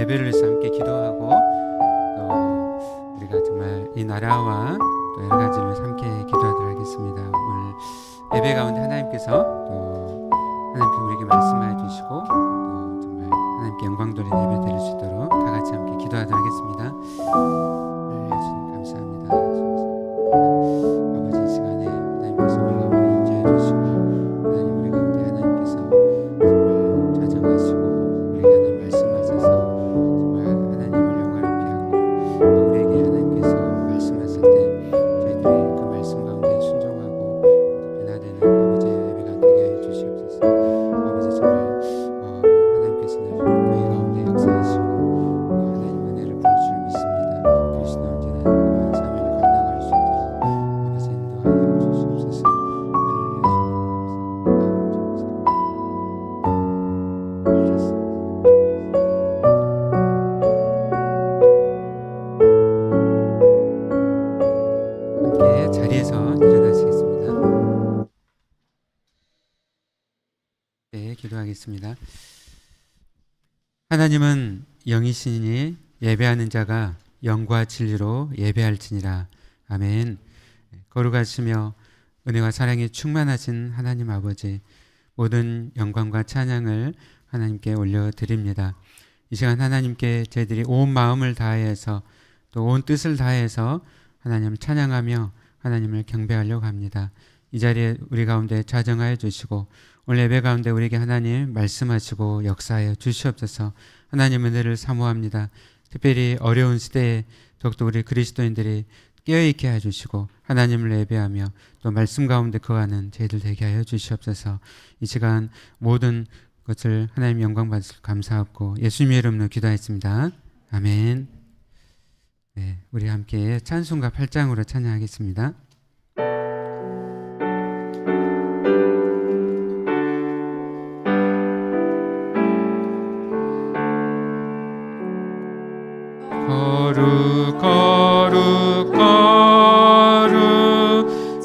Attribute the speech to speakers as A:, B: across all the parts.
A: 예배를 위해서 함께 기도하고 또 우리가 정말 이 나라와 또 여러 가지를 위해서 함께 기도하도록 하겠습니다. 오늘 예배 가운데 하나님께서 또 하나님께 우리에게 말씀해 주시고 또 정말 하나님께 영광 돌린 예배 드릴 수 있도록 다 같이 함께 기도하도록 하겠습니다. 주님 감사합니다. 아버지 이 시간에 하나님께서 우리 가운데 임재해 주시고 하나님 우리 가운데 하나님께서 정말 좌정하시고 우리에게 하나님 말씀하셔서 정말 하나님을 영광롭게 하고 또 우리에게 하나님께서 말씀하실 때 저희들이 그 말씀 가운데 순종하고 변화되는 아버지의 예배가 되게 해 주시옵소서. 아버지 정말 하나님께서 늘 교회 가운데 역사하시고 하나님 은혜를 부어줄 믿습니다. 그리스도 언제나 삶을 감당할 수 있도록 아버지 인도하여 주시옵소서. 함께 자리에서 일어나시겠습니다. 네, 기도하겠습니다. 하나님은 영이시니 예배하는 자가 영과 진리로 예배할지니라. 아멘. 거룩하시며 은혜와 사랑이 충만하신 하나님 아버지, 모든 영광과 찬양을 하나님께 올려드립니다. 이 시간 하나님께 저희들이 온 마음을 다해서 또 온 뜻을 다해서 하나님을 찬양하며 하나님을 경배하려고 합니다. 이 자리에 우리 가운데 좌정하여 주시고 오늘 예배 가운데 우리에게 하나님 말씀하시고 역사하여 주시옵소서. 하나님 은혜를 사모합니다. 특별히 어려운 시대에 더욱더 우리 그리스도인들이 깨어있게 해주시고 하나님을 예배하며 또 말씀 가운데 거하는 저희들 되게 하여 주시옵소서. 이 시간 모든 것을 하나님 영광 받으실 감사하고 예수님의 이름으로 기도하였습니다. 아멘. 네, 우리 함께 찬송가 8장으로 찬양하겠습니다. 거룩 거룩 거룩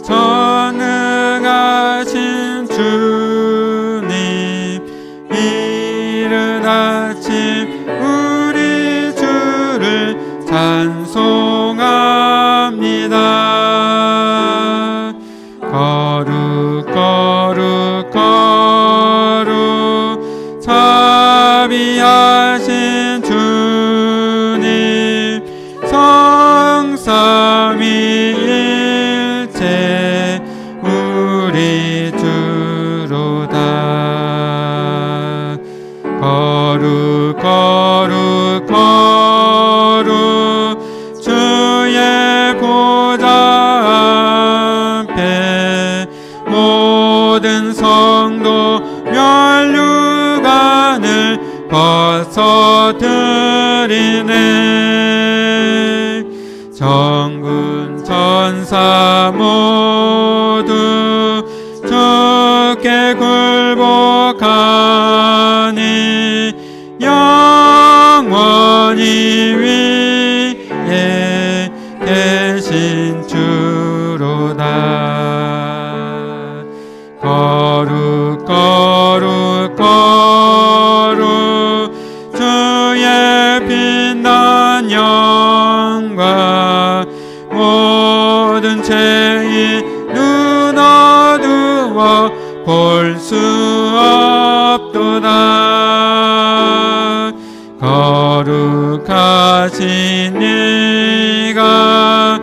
A: 전능하신 주님, 이른 아침 우리 주를 찬송합니다. 거룩 거룩 거룩 자비하신 주님, 성삼위일체 우리 주로다. 거룩 거룩 거룩 주의 보좌 앞에 모든 성도 면류관을 벗어드리네. 정군 천사 모두 주께 굴복하니 영원히 위에 계신 주로다. 거룩 거룩 거룩 주의 빛난 영광, 모든 죄인 눈 어두워 볼 수 없도다. 거룩하신 이가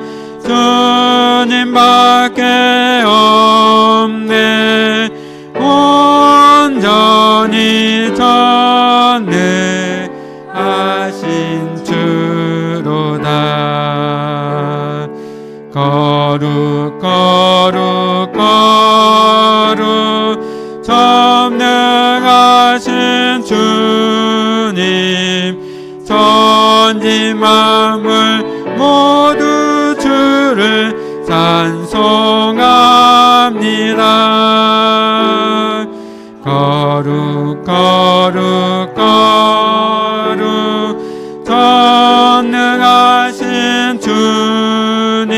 A: 주님밖에 없네. 온전히 전능하신 주로다. 거룩 거룩 거룩 전능하신 주님, 천지 만물 모두 주를 찬송합니다. 거룩 거룩 거룩 전능하신 주님,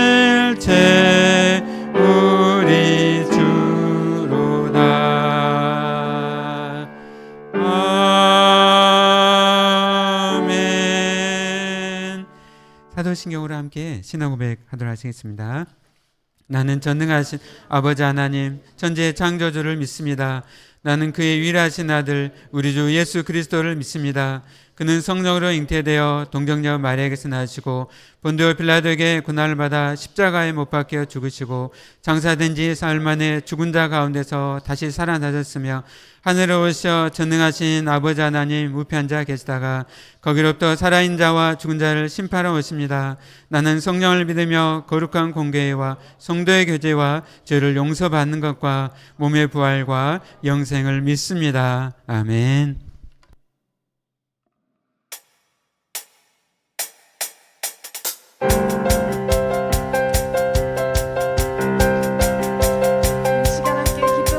A: 성삼위일체 우리 주로다. 사도신경으로 함께 신앙 고백하도록 하시겠습니다. 나는 전능하신 아버지 하나님 천지의 창조주를 믿습니다. 나는 그의 유일하신 아들 우리 주 예수 그리스도를 믿습니다. 그는 성령으로 잉태되어 동정녀 마리아에게서 나시고 본디오 빌라도에게 고난을 받아 십자가에 못 박혀 죽으시고 장사된 지 사흘 만에 죽은 자 가운데서 다시 살아나셨으며 하늘에 오셔 전능하신 아버지 하나님 우편 앉아 계시다가 거기로부터 살아있는 자와 죽은 자를 심판하러 오십니다. 나는 성령을 믿으며 거룩한 공교회와 성도의 교제와 죄를 용서받는 것과 몸의 부활과 영생을 믿습니다. 아멘.
B: 주님 안에 소망이 있네.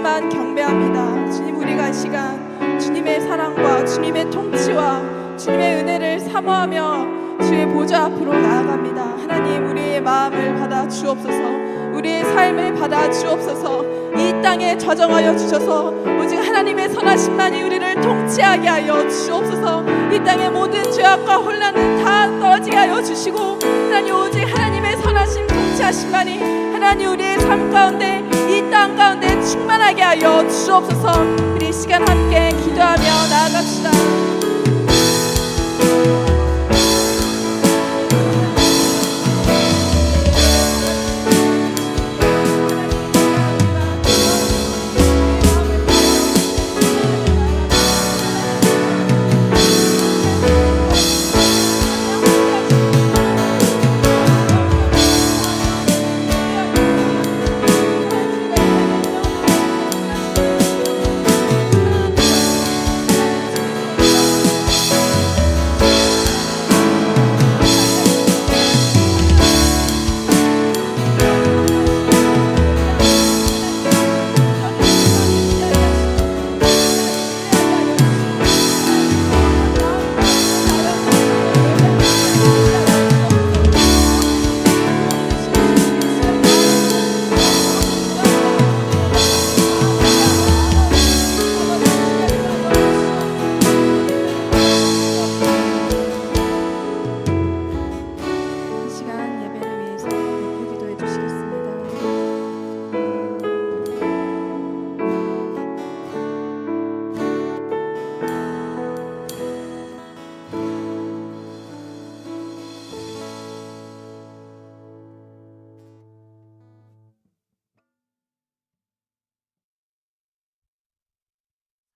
B: 주님만 경배합니다. 주님, 우리가 이 시간 주님의 사랑과 주님의 통치와 주님의 은혜를 사모하며 주의 보좌 앞으로 나아갑니다. 하나님, 우리의 마음을 받아 주옵소서. 우리의 삶을 받아 주옵소서. 이 땅에 좌정하여 주셔서 오직 하나님의 선하심만이 우리를 통치하게 하여 주옵소서. 이 땅의 모든 죄악과 혼란은 다 떨어지게 하여 주시고, 하나님, 오직 하나님의 선하심 통치하심만이 하나님 우리의 삶 가운데, 이 땅 가운데 충만하게 하여 주옵소서. 우리 이 시간 함께 기도하며 나아갑시다.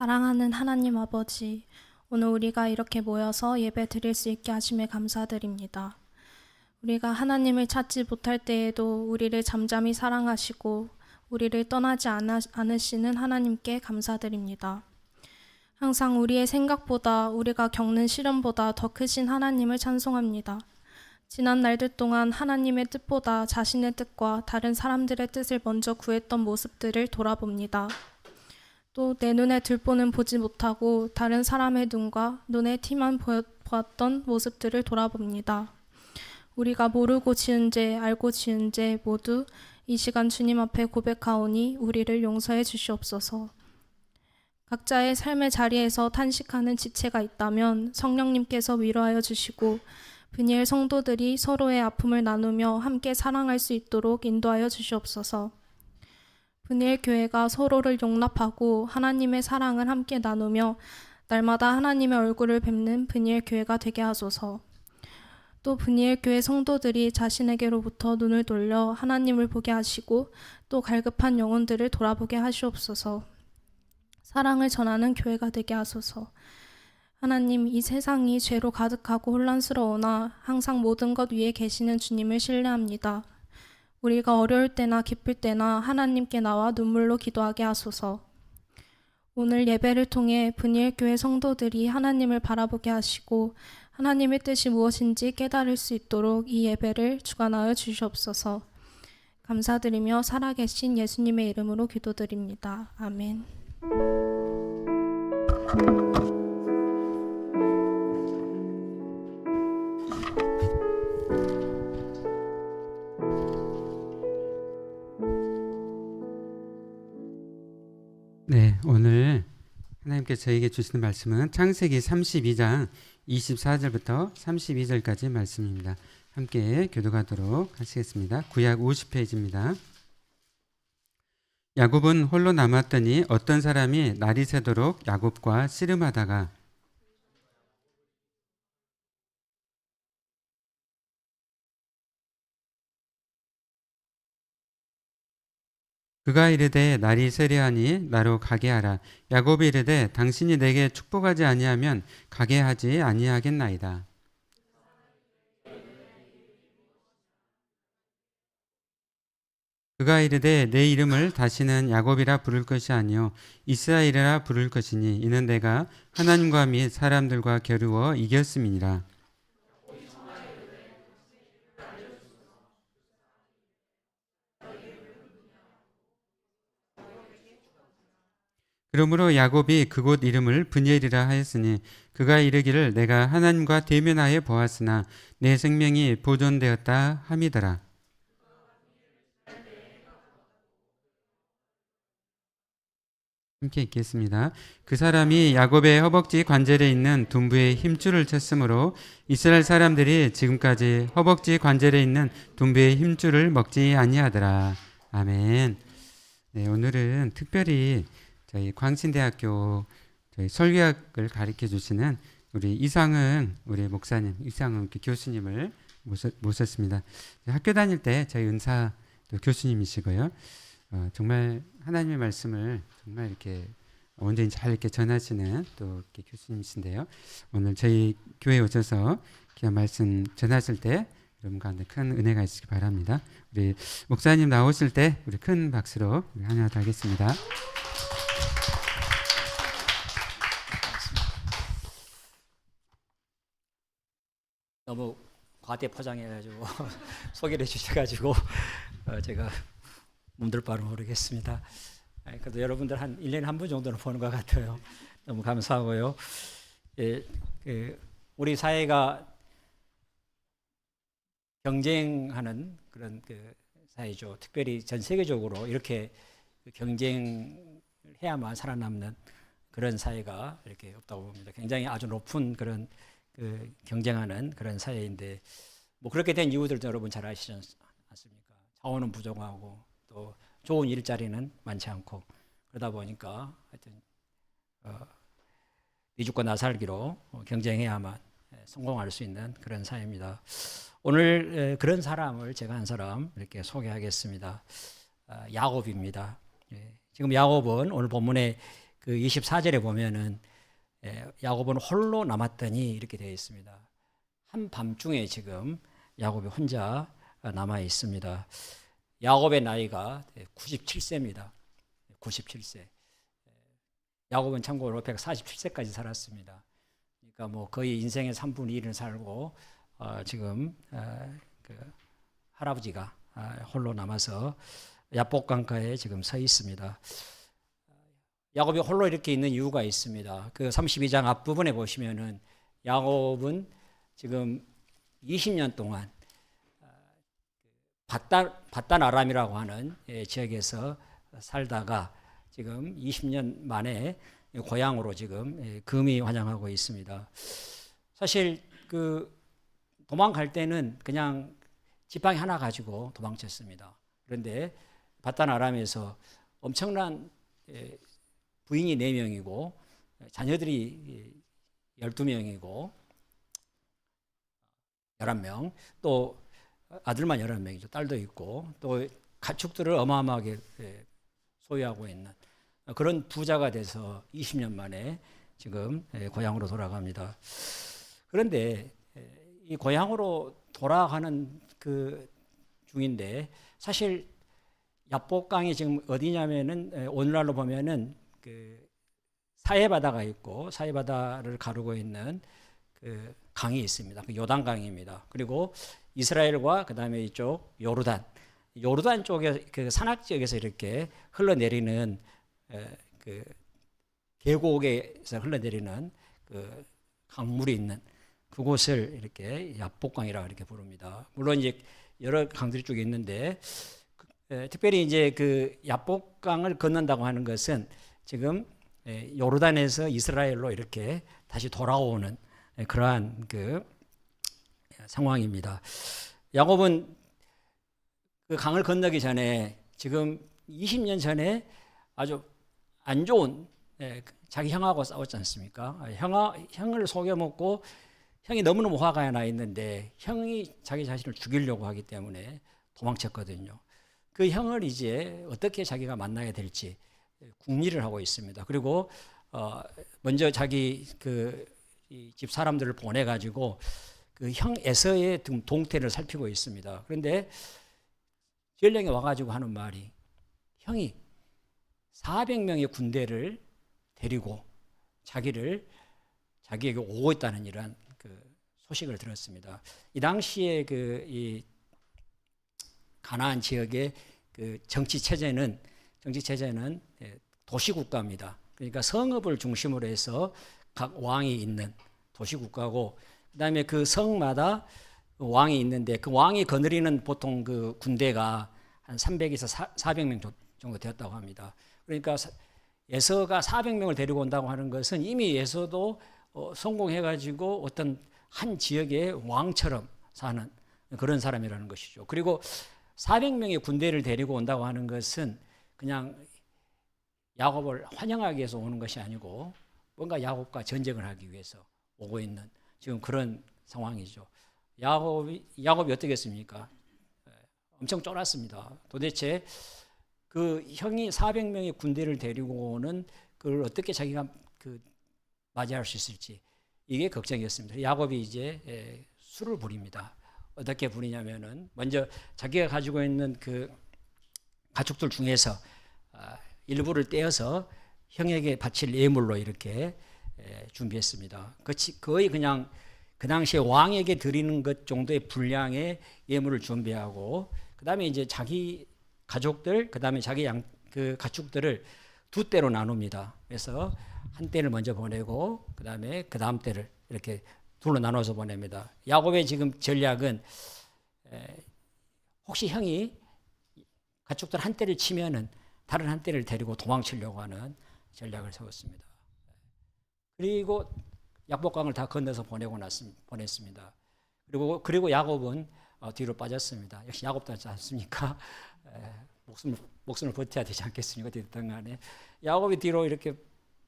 C: 사랑하는 하나님 아버지, 오늘 우리가 이렇게 모여서 예배 드릴 수 있게 하심에 감사드립니다. 우리가 하나님을 찾지 못할 때에도 우리를 잠잠히 사랑하시고 우리를 떠나지 않으시는 하나님께 감사드립니다. 항상 우리의 생각보다, 우리가 겪는 시련보다 더 크신 하나님을 찬송합니다. 지난 날들 동안 하나님의 뜻보다 자신의 뜻과 다른 사람들의 뜻을 먼저 구했던 모습들을 돌아봅니다. 또 내 눈에 들보는 보지 못하고 다른 사람의 눈과 눈의 티만 보았던 모습들을 돌아봅니다. 우리가 모르고 지은 죄, 알고 지은 죄 모두 이 시간 주님 앞에 고백하오니 우리를 용서해 주시옵소서. 각자의 삶의 자리에서 탄식하는 지체가 있다면 성령님께서 위로하여 주시고, 브니엘 성도들이 서로의 아픔을 나누며 함께 사랑할 수 있도록 인도하여 주시옵소서. 브니엘 교회가 서로를 용납하고 하나님의 사랑을 함께 나누며 날마다 하나님의 얼굴을 뵙는 브니엘 교회가 되게 하소서. 또 브니엘 교회 성도들이 자신에게로부터 눈을 돌려 하나님을 보게 하시고 또 갈급한 영혼들을 돌아보게 하시옵소서. 사랑을 전하는 교회가 되게 하소서. 하나님, 이 세상이 죄로 가득하고 혼란스러우나 항상 모든 것 위에 계시는 주님을 신뢰합니다. 우리가 어려울 때나 기쁠 때나 하나님께 나와 눈물로 기도하게 하소서. 오늘 예배를 통해 브니엘 교회 성도들이 하나님을 바라보게 하시고 하나님의 뜻이 무엇인지 깨달을 수 있도록 이 예배를 주관하여 주시옵소서. 감사드리며 살아계신 예수님의 이름으로 기도드립니다. 아멘.
A: 네, 오늘 하나님께서 저에게 주시는 말씀은 창세기 32장 24절부터 32절까지 말씀입니다. 함께 교독하도록 하시겠습니다. 구약 50페이지입니다. 야곱은 홀로 남았더니 어떤 사람이 날이 새도록 야곱과 씨름하다가 그가 이르되 날이 세려하니 나로 가게 하라. 야곱이 이르되 당신이 내게 축복하지 아니하면 가게 하지 아니하겠나이다. 그가 이르되 내 이름을 다시는 야곱이라 부를 것이 아니요 이스라엘이라 부를 것이니 이는 내가 하나님과 및 사람들과 겨루어 이겼음이니라. 그러므로 야곱이 그곳 이름을 브니엘이라 하였으니 그가 이르기를 내가 하나님과 대면하여 보았으나 내 생명이 보존되었다 함이더라. 함께 읽겠습니다. 그 사람이 야곱의 허벅지 관절에 있는 둔부에 힘줄을 쳤으므로 이스라엘 사람들이 지금까지 허벅지 관절에 있는 둔부의 힘줄을 먹지 아니하더라. 아멘. 네, 오늘은 특별히 저희 광신대학교 저희 설교학을 가르쳐 주시는 우리 이상은 우리 목사님, 이상은 교수님을 모셨습니다. 학교 다닐 때 저희 은사 교수님이시고요. 정말 하나님의 말씀을 정말 이렇게 온전히 잘 이렇게 전하시는 또 이렇게 교수님이신데요. 오늘 저희 교회에 오셔서 귀한 말씀 전하실 때 여러분 가운데 큰 은혜가 있으기 바랍니다. 우리 목사님 나오실 때 우리 큰 박수로 환영하겠습니다.
D: 너무 과대 포장해가지고 소개를 해주셔가지고 제가 몸둘 바를 모르겠습니다. 그래도 여러분들 한 1년에 한 번 정도는 보는 것 같아요. 너무 감사하고요. 우리 사회가 경쟁하는 그런 사회죠. 특별히 전 세계적으로 이렇게 경쟁해야만 살아남는 그런 사회가 이렇게 없다고 봅니다. 굉장히 아주 높은 그런 경쟁하는 그런 사회인데 뭐 그렇게 된 이유들도 여러분 잘 아시지 않습니까? 자원은 부족하고 또 좋은 일자리는 많지 않고 그러다 보니까 하여튼 네 죽고 나 살기로 경쟁해야만 성공할 수 있는 그런 사회입니다. 오늘 그런 사람을 제가 한 사람 이렇게 소개하겠습니다. 야곱입니다. 지금 야곱은 오늘 본문의 그 24절에 보면은 야곱은 홀로 남았더니 이렇게 되어 있습니다. 한밤중에 지금 야곱이 혼자 남아 있습니다. 야곱의 나이가 97세입니다. 97세. 야곱은 참고로 147세까지 살았습니다. 그러니까 뭐 거의 인생의 3분의 1을 살고 지금 그 할아버지가 홀로 남아서 야복강가에 지금 서 있습니다. 야곱이 홀로 이렇게 있는 이유가 있습니다. 그 32장 앞부분에 보시면은 야곱은 지금 20년 동안 바단 아람이라고 하는 지역에서 살다가 지금 20년 만에 고향으로 지금 금이 환영하고 있습니다. 사실 그 도망갈 때는 그냥 지팡이 하나 가지고 도망쳤습니다. 그런데 바단 아람에서 엄청난 부인이 4명이고 자녀들이 12명이고 11명 또 아들만 11명이죠. 딸도 있고 또 가축들을 어마어마하게 소유하고 있는 그런 부자가 돼서 20년 만에 지금 고향으로 돌아갑니다. 그런데 이 고향으로 돌아가는 그 중인데 사실 야복강이 지금 어디냐면은 오늘날로 보면은 그 사해바다가 있고 사해바다를 가르고 있는 그 강이 있습니다. 그 요단강입니다. 그리고 이스라엘과 그다음에 이쪽 요르단 쪽에 그 산악 지역에서 이렇게 흘러내리는 그 계곡에서 흘러내리는 그 강물이 있는 그곳을 이렇게 야복강이라고 이렇게 부릅니다. 물론 이제 여러 강들이 쭉 있는데 특별히 이제 그 야복강을 건넌다고 하는 것은 지금 요르단에서 이스라엘로 이렇게 다시 돌아오는 그러한 그 상황입니다. 야곱은 그 강을 건너기 전에 지금 20년 전에 아주 안 좋은 자기 형하고 싸웠지 않습니까? 형을 속여먹고 형이 너무너무 화가 나 있는데 형이 자기 자신을 죽이려고 하기 때문에 도망쳤거든요. 그 형을 이제 어떻게 자기가 만나야 될지 궁리를 하고 있습니다. 그리고 먼저 자기 그 집 사람들을 보내 가지고 그 형 에서의 동태를 살피고 있습니다. 그런데 전령이 와가지고 하는 말이 형이 400명의 군대를 데리고 자기에게 오고 있다는 이런 그 소식을 들었습니다. 이 당시에 이 가나안 지역의 그 정치 체제는 도시 국가입니다. 그러니까 성읍을 중심으로 해서 각 왕이 있는 도시국가고, 그다음에 그 성마다 왕이 있는데 그 왕이 거느리는 보통 그 군대가 한 300에서 400명 정도 되었다고 합니다. 그러니까 에서가 400명을 데리고 온다고 하는 것은 이미 에서도 성공해가지고 어떤 한 지역의 왕처럼 사는 그런 사람이라는 것이죠. 그리고 400명의 군대를 데리고 온다고 하는 것은 그냥 야곱을 환영하기 위해서 오는 것이 아니고 뭔가 야곱과 전쟁을 하기 위해서 오고 있는 지금 그런 상황이죠. 야곱이 어떻겠습니까? 엄청 쫄았습니다. 도대체 그 형이 400명의 군대를 데리고 오는 그걸 어떻게 자기가 맞이할 수 있을지 이게 걱정이었습니다. 야곱이 이제 수를 부립니다. 어떻게 부리냐면은 먼저 자기가 가지고 있는 그 가축들 중에서 일부를 떼어서 형에게 바칠 예물로 이렇게 준비했습니다. 거의 그냥 그 당시에 왕에게 드리는 것 정도의 분량의 예물을 준비하고, 그 다음에 이제 자기 가족들, 그 다음에 자기 그 가축들을 두 때로 나눕니다. 그래서 한 때를 먼저 보내고, 그 다음 때를 이렇게 둘로 나눠서 보냅니다. 야곱의 지금 전략은 혹시 형이 가축들 한 때를 치면은 다른 한 때를 데리고 도망치려고 하는 전략을 세웠습니다. 그리고 약복강을 다 건너서 보냈습니다. 그리고 야곱은 뒤로 빠졌습니다. 역시 야곱 닮지 않습니까? 목숨을 버텨야 되지 않겠습니까? 어쨌든 간에 야곱이 뒤로 이렇게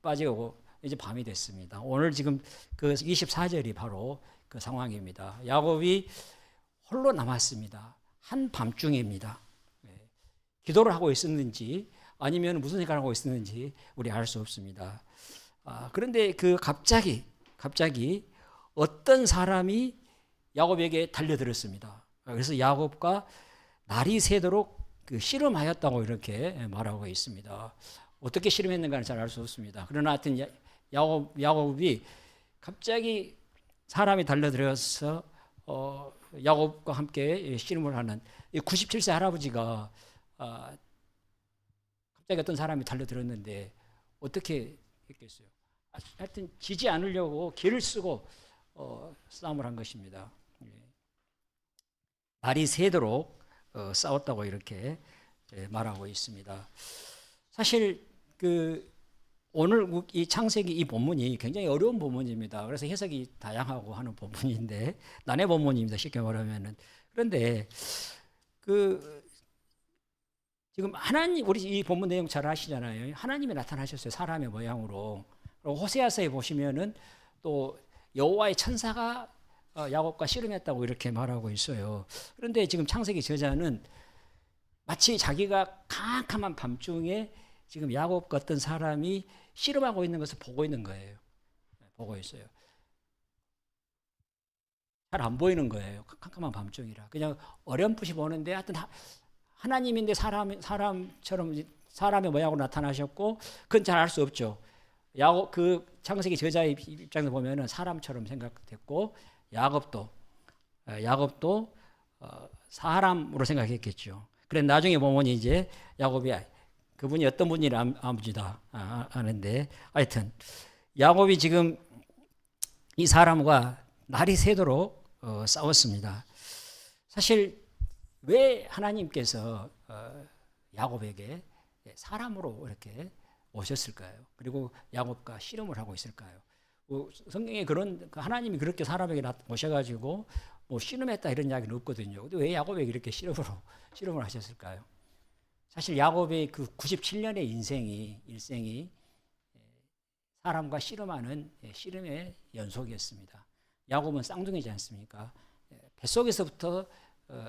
D: 빠지고 이제 밤이 됐습니다. 오늘 지금 그 24절이 바로 그 상황입니다. 야곱이 홀로 남았습니다. 한 밤중입니다. 기도를 하고 있었는지 아니면 무슨 생각을 하고 있었는지 우리 알 수 없습니다. 그런데 그 갑자기 어떤 사람이 야곱에게 달려들었습니다. 그래서 야곱과 날이 새도록 씨름하였다고 이렇게 말하고 있습니다. 어떻게 씨름했는가는 잘 알 수 없습니다. 그러나 하여튼 야곱이 갑자기 사람이 달려들어서 야곱과 함께 씨름을 하는 97세 할아버지가 갑자기 어떤 사람이 달려들었는데 어떻게 했겠어요? 하여튼 지지 않으려고 길을 쓰고 싸움을 한 것입니다. 날이 새도록 싸웠다고 이렇게 말하고 있습니다. 사실 오늘 이 창세기 이 본문이 굉장히 어려운 본문입니다. 그래서 해석이 다양하고 하는 본문인데 난해 본문입니다. 쉽게 말하면은. 그런데 지금 하나님, 우리 이 본문 내용 잘 아시잖아요. 하나님이 나타나셨어요. 사람의 모양으로. 그리고 호세아서에 보시면은 또 여호와의 천사가 야곱과 씨름했다고 이렇게 말하고 있어요. 그런데 지금 창세기 저자는 마치 자기가 캄캄한 밤중에 지금 야곱과 어떤 사람이 씨름하고 있는 것을 보고 있는 거예요. 보고 있어요. 잘 안 보이는 거예요. 캄캄한 밤중이라. 그냥 어렴풋이 보는데 하여튼 하나님인데 사람처럼 사람의 모양으로 나타나셨고 그건 잘 알 수 없죠. 야곱 그 창세기 저자의 입장에서 보면은 사람처럼 생각됐고 야곱도 사람으로 생각했겠죠. 그래 나중에 보면 이제 야곱이 그분이 어떤 분이라 아무지다 아는데 하여튼 야곱이 지금 이 사람과 날이 새도록 싸웠습니다. 사실 왜 하나님께서 야곱에게 사람으로 이렇게 오셨을까요? 그리고 야곱과 씨름을 하고 있을까요? 성경에 그런 하나님이 그렇게 사람에게 오셔가지고 뭐 씨름했다 이런 이야기는 없거든요. 근데 왜 야곱에게 이렇게 씨름을 하셨을까요? 사실 야곱의 그 97년의 일생이 사람과 씨름하는 씨름의 연속이었습니다. 야곱은 쌍둥이지 않습니까? 뱃속에서부터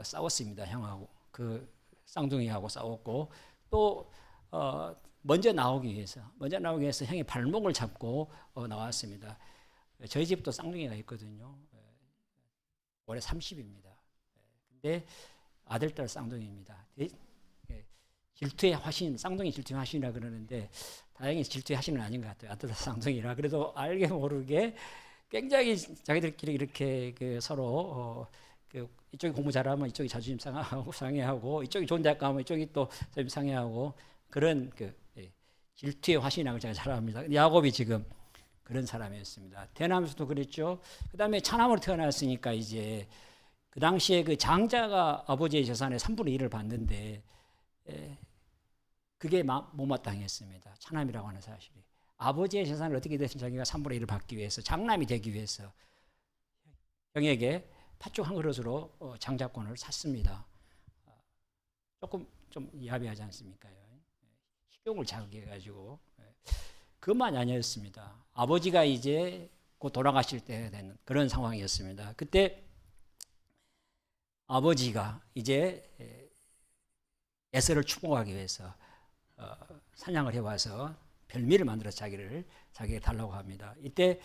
D: 싸웠습니다. 형하고 그 쌍둥이하고 싸웠고 또 먼저 나오기 위해서 형의 발목을 잡고 나왔습니다. 저희 집도 쌍둥이가 있거든요. 올해 30입니다. 근데 아들, 딸 쌍둥이입니다. 질투의 화신, 쌍둥이 질투의 화신이라 그러는데 다행히 질투의 화신은 아닌 것 같아요. 아들, 딸 쌍둥이라. 그래도 알게 모르게 굉장히 자기들끼리 이렇게 서로 이쪽이 공부 잘하면 이쪽이 자존심 상해하고 이쪽이 좋은 대학 가면 이쪽이 또 자존심 상해하고 그런 질투의 화신이라고 제가 잘 압니다. 야곱이 지금 그런 사람이었습니다. 태어나면서도 그랬죠. 그 다음에 차남으로 태어났으니까 이제 그 당시에 그 장자가 아버지의 재산의 3분의 1을 받는데 그게 못마땅했습니다. 차남이라고 하는 사실이. 아버지의 재산을 어떻게든 자기가 3분의 1을 받기 위해서 장남이 되기 위해서 형에게 팥죽 한 그릇으로 장자권을 샀습니다. 조금 좀 야비하지 않습니까? 식욕을 자극해가지고 그것만이 아니었습니다. 아버지가 이제 곧 돌아가실 때 되는 그런 상황이었습니다. 그때 아버지가 이제 에서를 축복하기 위해서 사냥을 해와서 별미를 만들어서 자기에게 달라고 합니다. 이때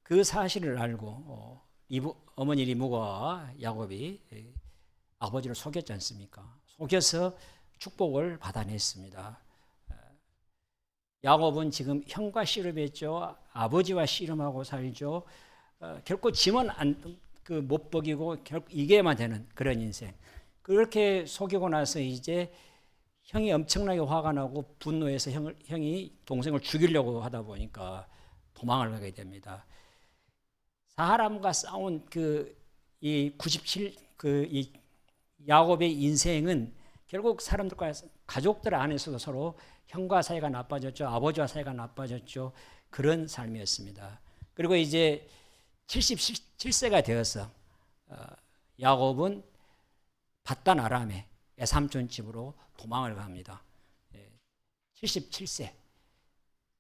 D: 그 사실을 알고 어머니 리브가와 야곱이 아버지를 속였지 않습니까? 속여서 축복을 받아냈습니다. 야곱은 지금 형과 씨름했죠. 아버지와 씨름하고 살죠. 결코 짐은 못 먹이고 결국 이겨야만 되는 그런 인생. 그렇게 속이고 나서 이제 형이 엄청나게 화가 나고 분노해서 형이 동생을 죽이려고 하다 보니까 도망을 가게 됩니다. 사람과 싸운 이 야곱의 인생은 결국 사람들과 가족들 안에서도 서로 형과 사이가 나빠졌죠. 아버지와 사이가 나빠졌죠. 그런 삶이었습니다. 그리고 이제 77세가 되어서 야곱은 밧단 아람의 외삼촌 집으로 도망을 갑니다. 77세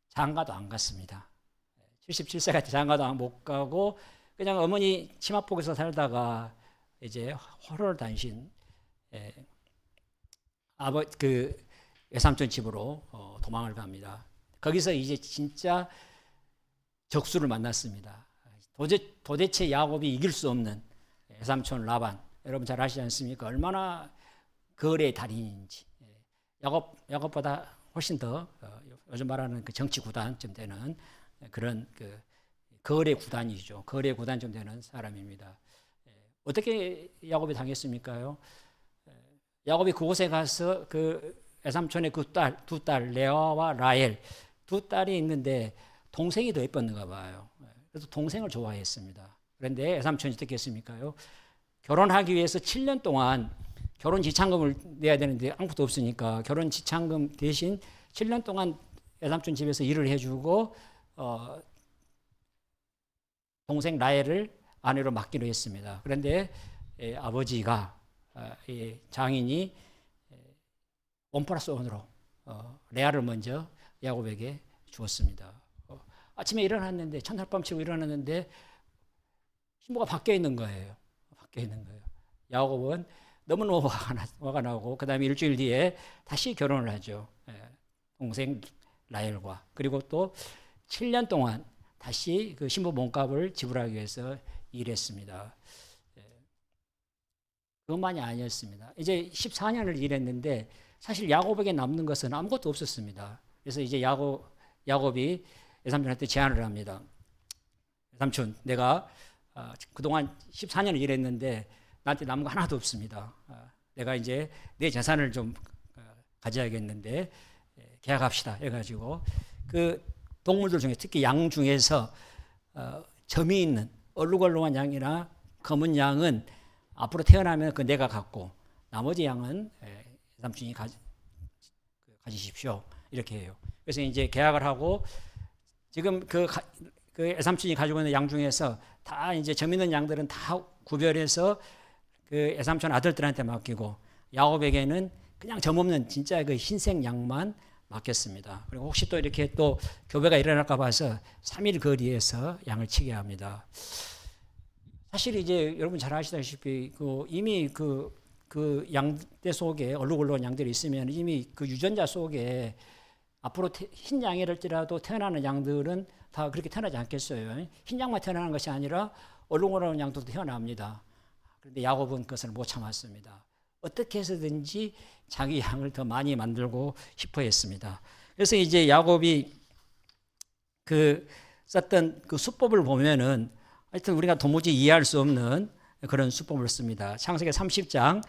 D: 장가도 안 갔습니다. 77세가 장가도 못 가고 그냥 어머니 치마폭에서 살다가 이제 호롤 단신 외삼촌 집으로 도망을 갑니다. 거기서 이제 진짜 적수를 만났습니다. 도대체 야곱이 이길 수 없는 외삼촌 라반, 여러분 잘 아시지 않습니까? 얼마나 거래의 달인인지. 야곱보다 훨씬 더 요즘 말하는 그 정치 구단쯤 되는 그런 그 거래 구단이죠. 거래 구단쯤 되는 사람입니다. 어떻게 야곱이 당했습니까요? 야곱이 그곳에 가서 그 외삼촌의 두 딸 레아와 라헬 두 딸이 있는데 동생이 더 예뻤는가 봐요. 그래서 동생을 좋아했습니다. 그런데 외삼촌이 어떻게 했습니까요? 결혼하기 위해서 7년 동안 결혼 지참금을 내야 되는데 아무것도 없으니까 결혼 지참금 대신 7년 동안 외삼촌 집에서 일을 해주고 동생 라헬을 아내로 맡기로 했습니다. 그런데 아버지가 장인이 원 플러스 원으로 레아를 먼저 야곱에게 주었습니다. 아침에 일어났는데 첫날밤 치고 일어났는데 신부가 밖에 있는 거예요. 밖에 있는 거예요. 야곱은 너무너무 화가 나고 그 다음에 일주일 뒤에 다시 결혼을 하죠. 동생 라헬과. 그리고 또 7년 동안 다시 그 신부 몸값을 지불하기 위해서 일했습니다. 그것만이 아니었습니다. 이제 14년을 일했는데 사실 야곱에게 남는 것은 아무것도 없었습니다. 그래서 이제 야곱이 외삼촌한테 제안을 합니다. 외삼촌, 내가 그동안 14년을 일했는데 나한테 남은 거 하나도 없습니다. 내가 이제 내 재산을 좀 가져야겠는데 계약합시다 해가지고 그 동물들 중에 특히 양 중에서 점이 있는 얼룩얼룩한 양이나 검은 양은 앞으로 태어나면 그 내가 갖고 나머지 양은 삼촌이 가지십시오 이렇게 해요. 그래서 이제 계약을 하고 지금 그 애삼촌이 가지고 있는 양 중에서 다 이제 점 있는 양들은 다 구별해서 그 애삼촌 아들들한테 맡기고 야곱에게는 그냥 점 없는 진짜 그 흰색 양만 맡겼습니다. 그리고 혹시 또 이렇게 또 교배가 일어날까 봐서 3일 거리에서 양을 치게 합니다. 사실 이제 여러분 잘 아시다시피 이미 그 양떼 속에 얼룩얼룩한 양들이 있으면 이미 그 유전자 속에 앞으로 흰 양이랄지라도 태어나는 양들은 다 그렇게 태어나지 않겠어요. 흰 양만 태어나는 것이 아니라 얼룩얼룩한 양들도 태어납니다. 그런데 야곱은 그것을 못 참았습니다. 어떻게 해서든지 자기 양을 더 많이 만들고 싶어 했습니다. 그래서 이제 야곱이 썼던 그 수법을 보면은 하여튼 우리가 도무지 이해할 수 없는 그런 수법을 씁니다. 창세기 30장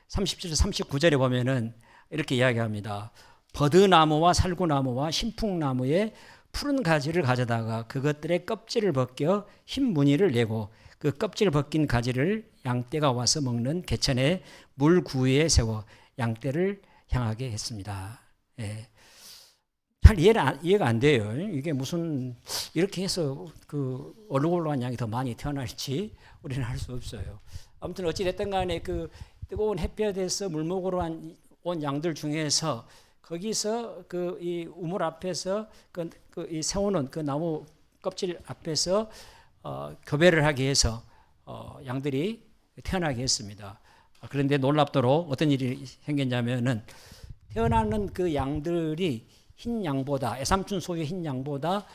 D: 37절 39절에 보면은 이렇게 이야기합니다. 버드나무와 살구나무와 신풍나무의 푸른 가지를 가져다가 그것들의 껍질을 벗겨 흰 무늬를 내고 그 껍질 벗긴 가지를 양떼가 와서 먹는 개천의 물 구유에 세워 양떼를 향하게 했습니다. 예. 잘 이해가 안 돼요. 이게 무슨 이렇게 해서 그 얼룩얼룩한 양이 더 많이 태어날지 우리는 알 수 없어요. 아무튼 어찌 됐든 간에 그 뜨거운 햇볕에서 물먹으러 온 양들 중에서 거기서 그 이 우물 앞에서 이 세우는 그 나무 껍질 앞에서 교배를 하기 위해서 양들이 태어나게 했습니다. 그런데 놀랍도록 어떤 일이 생겼냐면은 태어나는 그 양들이 흰 양보다 에삼촌 소유의 흰 양보다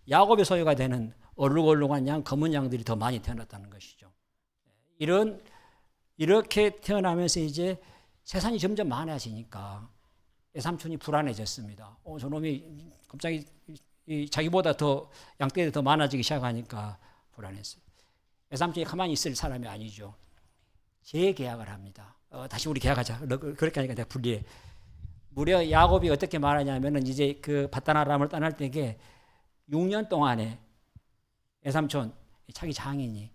D: 야곱의 소유가 되는 얼룩얼룩한 양, 검은 양들이 더 많이 태어났다는 것이죠. 이렇게 태어나면서 이제 세상이 점점 많아지니까 에삼촌이 불안해졌습니다. 저놈이 갑자기 자기보다 더 양떼들이 더 많아지기 시작하니까 불안했어요. 에삼촌이 가만히 있을 사람이 아니죠. 재계약을 합니다. 다시 우리 계약하자. 그렇게 하니까 내가 불리해. 무려 야곱이 어떻게 말하냐면은 이제 그 바단 아람을 떠날 때에 6년 동안에 에삼촌 자기 장인이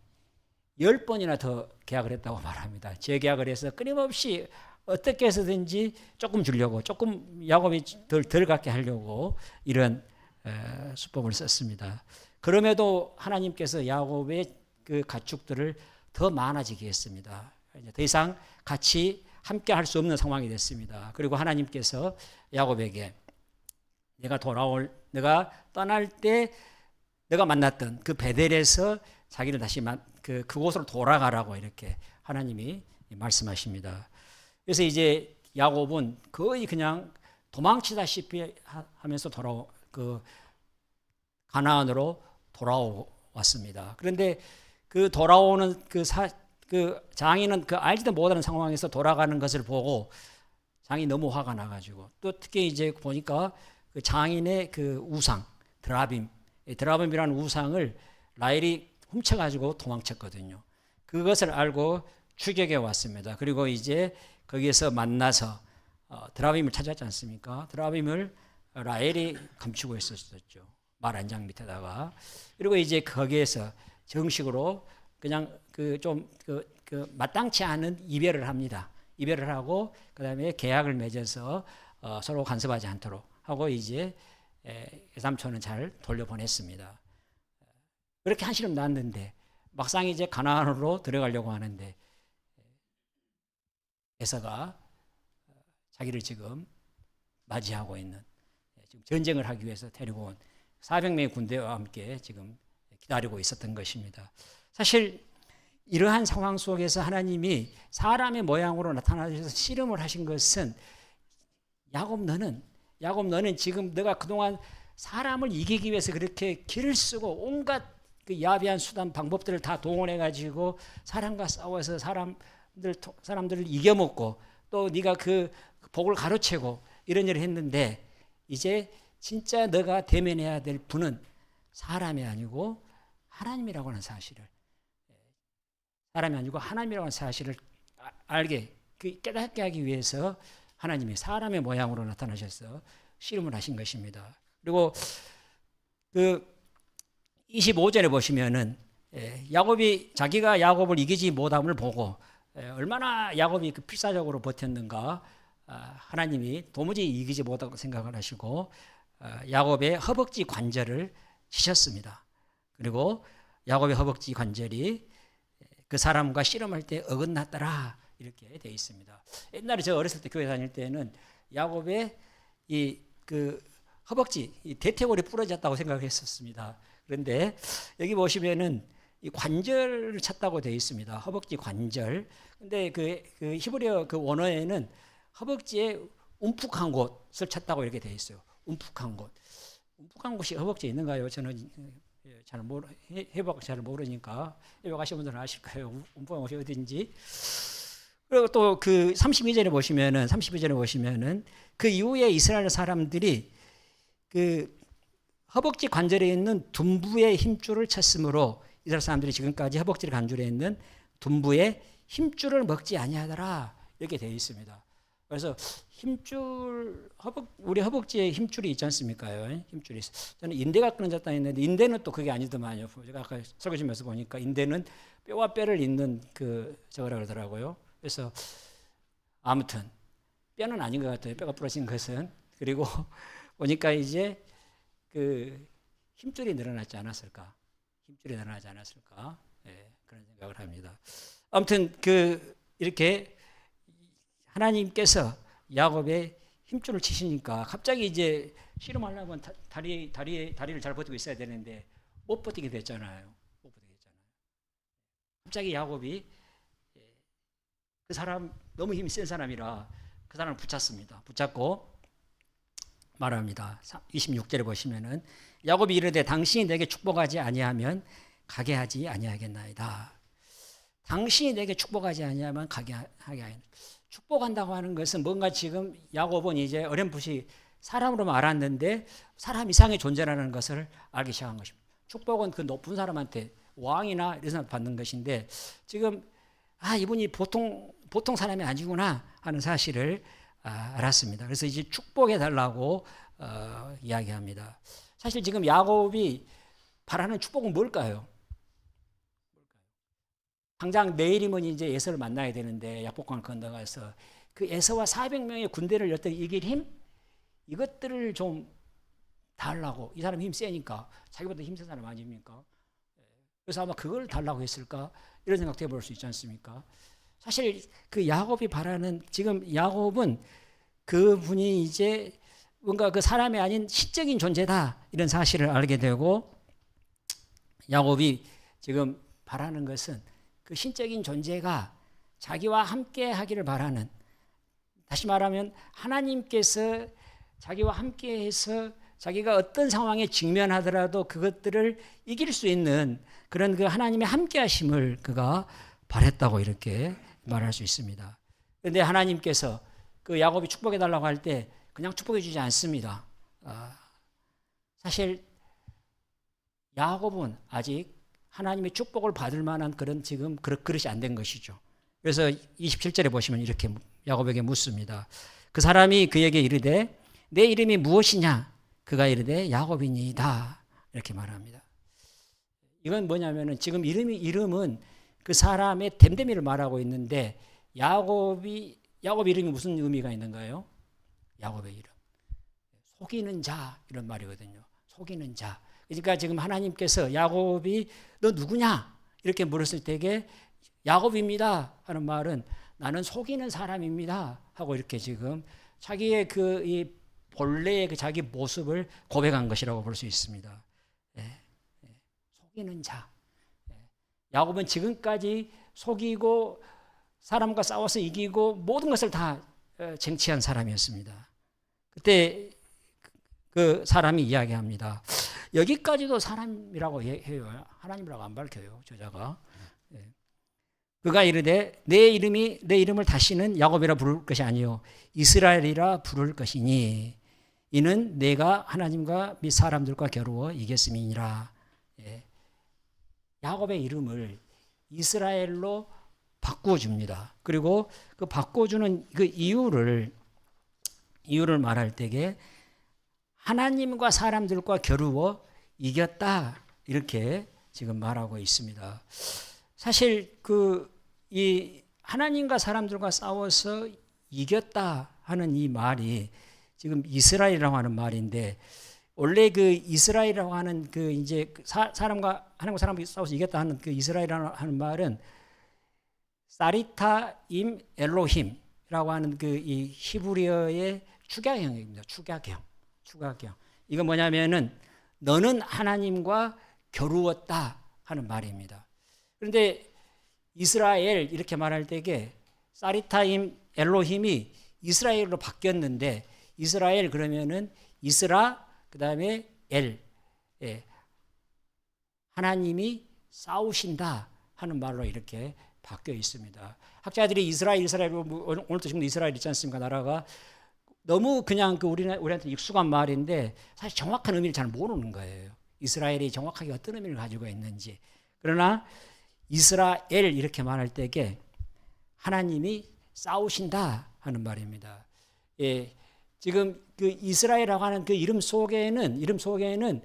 D: 10번이나 더 계약을 했다고 말합니다. 재계약을 해서 끊임없이 어떻게 해서든지 조금 주려고, 조금 야곱이 덜 갖게 하려고 이런 수법을 썼습니다. 그럼에도 하나님께서 야곱의 그 가축들을 더 많아지게 했습니다. 이제 더 이상 같이 함께 할 수 없는 상황이 됐습니다. 그리고 하나님께서 야곱에게 내가 떠날 때 내가 만났던 그 베델에서 자기를 다시 그곳으로 돌아가라고 이렇게 하나님이 말씀하십니다. 그래서 이제 야곱은 거의 그냥 도망치다시피 하면서 가나안으로 돌아왔습니다. 그런데 그 돌아오는 그 장인은 그 알지도 못하는 상황에서 돌아가는 것을 보고 장이 너무 화가 나가지고 또 특히 이제 보니까 그 장인의 그 우상 드라빔이라는 우상을 라헬이 훔쳐가지고 도망쳤거든요. 그것을 알고 추격해 왔습니다. 그리고 이제 거기에서 만나서 드라빔을 찾았지 않습니까? 드라빔을 라헬이 감추고 있었죠. 말 한 장 밑에다가. 그리고 이제 거기에서 정식으로 그냥 마땅치 않은 이별을 합니다. 이별을 하고 그다음에 계약을 맺어서 서로 간섭하지 않도록 하고 이제 에삼촌은 잘 돌려보냈습니다. 그렇게 한시름 났는데 막상 이제 가나안으로 들어가려고 하는데 에서가 자기를 지금 맞이하고 있는 지금 전쟁을 하기 위해서 데리고 온 400명의 군대와 함께 지금 기다리고 있었던 것입니다. 사실 이러한 상황 속에서 하나님이 사람의 모양으로 나타나셔서 씨름을 하신 것은 야곱 너는 지금 너가 그동안 사람을 이기기 위해서 그렇게 길을 쓰고 온갖 그 야비한 수단 방법들을 다 동원해 가지고 사람과 싸워서 사람들을 이겨먹고 또 네가 그 복을 가로채고 이런 일을 했는데 이제 진짜 너가 대면해야 될 분은 사람이 아니고 하나님이라고 하는 사실을 알게 깨닫게 하기 위해서 하나님이 사람의 모양으로 나타나셔서 씨름을 하신 것입니다. 그리고 그 25절에 보시면은 자기가 야곱을 이기지 못함을 보고 얼마나 야곱이 그 필사적으로 버텼는가 하나님이 도무지 이기지 못하고 생각을 하시고 야곱의 허벅지 관절을 치셨습니다. 그리고 야곱의 허벅지 관절이 그 사람과 씨름할 때 어긋났더라 이렇게 되어 있습니다. 옛날에 저 어렸을 때 교회 다닐 때는 야곱의 그 허벅지 대퇴골이 부러졌다고 생각을 했었습니다. 그런데 여기 보시면은 이 관절을 찾다고 되어 있습니다. 허벅지 관절. 근데 그 히브리어 그 원어에는 허벅지에 움푹한 곳을 찾다고 이렇게 되어 있어요. 움푹한 곳이 허벅지에 있는가요? 저는 해보고 잘 모르니까 해보가신 분들은 아실 거예요. 움푹한 곳이 어딘지. 그리고 또 그 32절에 보시면은 그 이후에 이스라엘 사람들이 그 허벅지 관절에 있는 둔부의 힘줄을 쳤으므로 이스라엘 사람들이 지금까지 허벅지를 관절에 있는 둔부의 힘줄을 먹지 아니하더라 이렇게 되어 있습니다. 그래서 우리 허벅지에 힘줄이 있지 않습니까? 힘줄이 있어. 저는 인대가 끊어졌다 했는데 인대는 또 그게 아니더만요. 제가 아까 설교지면서 보니까 인대는 뼈와 뼈를 잇는 저거라 그러더라고요. 그래서 아무튼 뼈는 아닌 것 같아요. 뼈가 부러진 것은. 그리고 보니까 이제 그 힘줄이 늘어나지 않았을까? 힘줄이 늘어나지 않았을까? 예, 그런 생각을 합니다. 아무튼 이렇게 하나님께서 야곱의 힘줄을 치시니까 갑자기 이제 씨름하려면 다리를 잘 버티고 있어야 되는데 못 버티게 됐잖아요. 못 버티게 됐잖아요. 갑자기 야곱이 그 사람 너무 힘이 센 사람이라 그 사람을 붙잡습니다. 붙잡고 말합니다. 26절에 보시면은 야곱이 이르되 당신이 내게 축복하지 아니하면 가게 하지 아니하겠나이다. 당신이 내게 축복하지 아니하면 가게 하게 하겠나이다. 축복한다고 하는 것은 뭔가 지금 야곱은 이제 어렴풋이 사람으로만 알았는데 사람 이상의 존재라는 것을 알기 시작한 것입니다. 축복은 그 높은 사람한테 왕이나 이런 사람 받는 것인데 지금 이분이 보통 사람이 아니구나 하는 사실을 알았습니다. 그래서 이제 축복해 달라고 이야기합니다. 사실 지금 야곱이 바라는 축복은 뭘까요? 당장 내일이면 이제 에서를 만나야 되는데 약복강을 건너가서 그 에서와 400명의 군대를 어떻게 이길 힘? 이것들을 좀 달라고. 이 사람 힘 세니까 자기보다 힘센 사람 아닙니까? 그래서 아마 그걸 달라고 했을까? 이런 생각도 해볼 수 있지 않습니까? 사실 그 야곱이 바라는 지금 야곱은 그분이 이제 뭔가 그 사람이 아닌 시적인 존재다 이런 사실을 알게 되고 야곱이 지금 바라는 것은 그 신적인 존재가 자기와 함께 하기를 바라는, 다시 말하면 하나님께서 자기와 함께 해서 자기가 어떤 상황에 직면하더라도 그것들을 이길 수 있는 그런 그 하나님의 함께 하심을 그가 바랬다고 이렇게 말할 수 있습니다. 그런데 하나님께서 그 야곱이 축복해 달라고 할 때 그냥 축복해 주지 않습니다. 사실 야곱은 아직 하나님의 축복을 받을 만한 그런 지금 그릇이 안 된 것이죠. 그래서 27절에 보시면 이렇게 야곱에게 묻습니다. 그 사람이 그에게 이르되 내 이름이 무엇이냐? 그가 이르되 야곱이니이다. 이렇게 말합니다. 이건 뭐냐면은 지금 이름은 그 사람의 됨됨이를 말하고 있는데 야곱 이름이 무슨 의미가 있는가요? 야곱의 이름. 속이는 자 이런 말이거든요. 속이는 자. 그러니까 지금 하나님께서 야곱이 너 누구냐? 이렇게 물었을 때에 야곱입니다 하는 말은 나는 속이는 사람입니다 하고 이렇게 지금 자기의 이 본래의 그 자기 모습을 고백한 것이라고 볼 수 있습니다. 속이는 자. 야곱은 지금까지 속이고 사람과 싸워서 이기고 모든 것을 다 쟁취한 사람이었습니다. 그때 그 사람이 이야기합니다. 여기까지도 사람이라고 해요. 하나님이라고 안 밝혀요. 저자가. 그가 이르되 내 이름을 다시는 야곱이라 부를 것이 아니요 이스라엘이라 부를 것이니 이는 내가 하나님과 및 사람들과 겨루어 이겼음이니라. 야곱의 이름을 이스라엘로 바꿔줍니다. 그리고 그 바꿔주는 그 이유를 말할 때에 하나님과 사람들과 겨루어 이겼다 이렇게 지금 말하고 있습니다. 사실 이 하나님과 사람들과 싸워서 이겼다 하는 이 말이 지금 이스라엘이라고 하는 말인데 원래 그 이스라엘이라고 하는 그 이제 하나님과 사람들이 싸워서 이겼다 하는 그 이스라엘이라고 하는 말은 사리타임 엘로힘이라고 하는 그 이 히브리어의 축약형입니다. 축약형. 이건 뭐냐면은 너는 하나님과 겨루었다 하는 말입니다. 그런데 이스라엘 이렇게 말할 때에 사리타임 엘로힘이 이스라엘로 바뀌었는데 이스라엘 그러면은 이스라 그다음에 엘 하나님이 싸우신다 하는 말로 이렇게 바뀌어 있습니다. 학자들이 이스라엘 오늘도 지금 이스라엘 있지 않습니까? 나라가 너무 그냥 우리한테 익숙한 말인데 사실 정확한 의미를 잘 모르는 거예요. 이스라엘이 정확하게 어떤 의미를 가지고 있는지. 그러나 이스라엘 이렇게 말할 때에 하나님이 싸우신다 하는 말입니다. 예, 지금 그 이스라엘이라고 하는 그 이름 속에는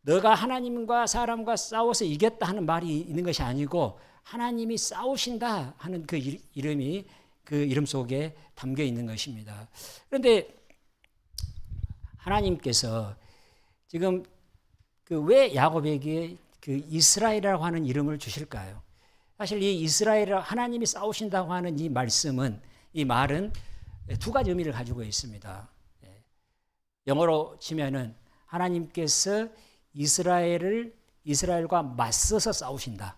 D: 너가 하나님과 사람과 싸워서 이겼다 하는 말이 있는 것이 아니고 하나님이 싸우신다 하는 그 이름이 그 이름 속에 담겨 있는 것입니다. 그런데 하나님께서 지금 그 왜 야곱에게 그 이스라엘이라고 하는 이름을 주실까요? 사실 이 이스라엘 하나님이 싸우신다고 하는 이 말씀은 이 말은 두 가지 의미를 가지고 있습니다. 영어로 치면은 하나님께서 이스라엘과 맞서서 싸우신다.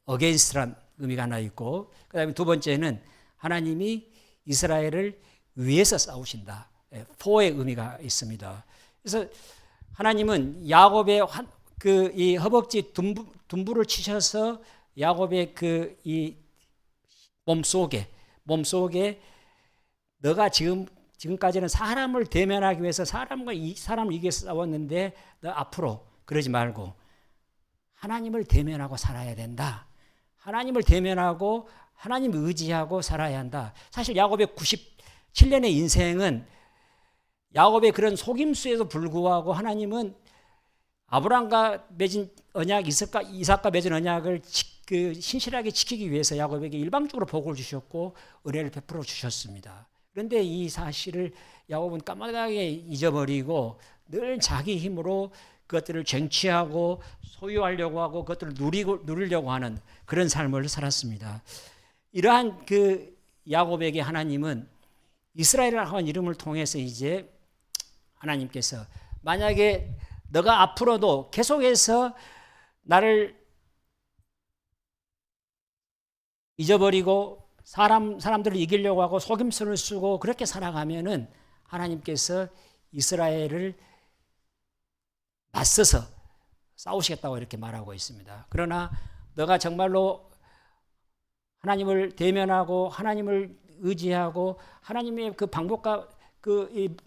D: against란 의미가 하나 있고, 그다음에 두 번째는 하나님이 이스라엘을 위해서 싸우신다. for의 의미가 있습니다. 그래서 하나님은 야곱의 그 이 허벅지 둔부를 치셔서 야곱의 그 이 몸속에 너가 지금까지는 사람을 대면하기 위해서 사람을 이기기 위해서 싸웠는데 너 앞으로 그러지 말고 하나님을 대면하고 살아야 된다. 하나님을 대면하고 하나님을 의지하고 살아야 한다. 사실 야곱의 97년의 인생은 야곱의 그런 속임수에도 불구하고 하나님은 아브라함과 맺은 언약, 이삭과 맺은 언약을 신실하게 지키기 위해서 야곱에게 일방적으로 복을 주셨고 은혜를 베풀어 주셨습니다. 그런데 이 사실을 야곱은 까마득하게 잊어버리고 늘 자기 힘으로 그것들을 쟁취하고 소유하려고 하고 그것들을 누리려고 하는 그런 삶을 살았습니다. 이러한 그 야곱에게 하나님은 이스라엘이라고 하는 이름을 통해서 이제 하나님께서 만약에 너가 앞으로도 계속해서 나를 잊어버리고 사람들을 이기려고 하고 속임수를 쓰고 그렇게 살아가면은 하나님께서 이스라엘을 맞서서 싸우시겠다고 이렇게 말하고 있습니다. 그러나 너가 정말로 하나님을 대면하고 하나님을 의지하고 하나님의 그 방법과 그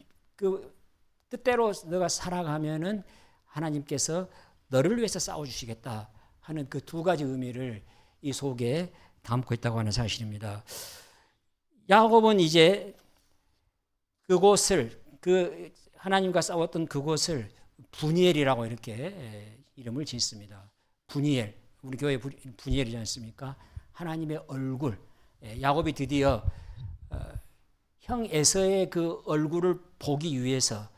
D: 뜻대로 너가 살아가면은 하나님께서 너를 위해서 싸워주시겠다 하는 그 두 가지 의미를 이 속에 담고 있다고 하는 사실입니다. 야곱은 이제 그곳을 그 하나님과 싸웠던 그곳을 분이엘이라고 이렇게 이름을 짓습니다. 분이엘, 우리 교회 분이엘이지 않습니까? 하나님의 얼굴. 야곱이 드디어 형 에서의 그 얼굴을 보기 위해서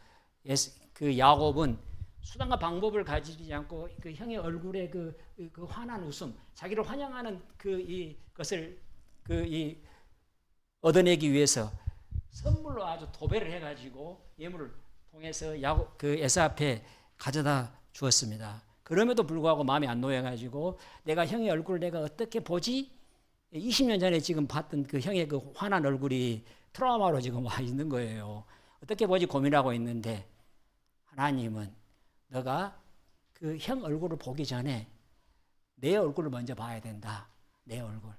D: 그 야곱은 수단과 방법을 가지지 않고 그 형의 얼굴에 그 환한 웃음, 자기를 환영하는 이것을 얻어내기 위해서 선물로 아주 도배를 해가지고 예물을 통해서 그 에서 앞에 가져다 주었습니다. 그럼에도 불구하고 마음이 안 놓여가지고 내가 형의 얼굴을 내가 어떻게 보지? 20년 전에 지금 봤던 그 형의 그 환한 얼굴이 트라우마로 지금 와 있는 거예요. 어떻게 보지 고민하고 있는데 하나님은 너가 그 형 얼굴을 보기 전에 내 얼굴을 먼저 봐야 된다. 내 얼굴.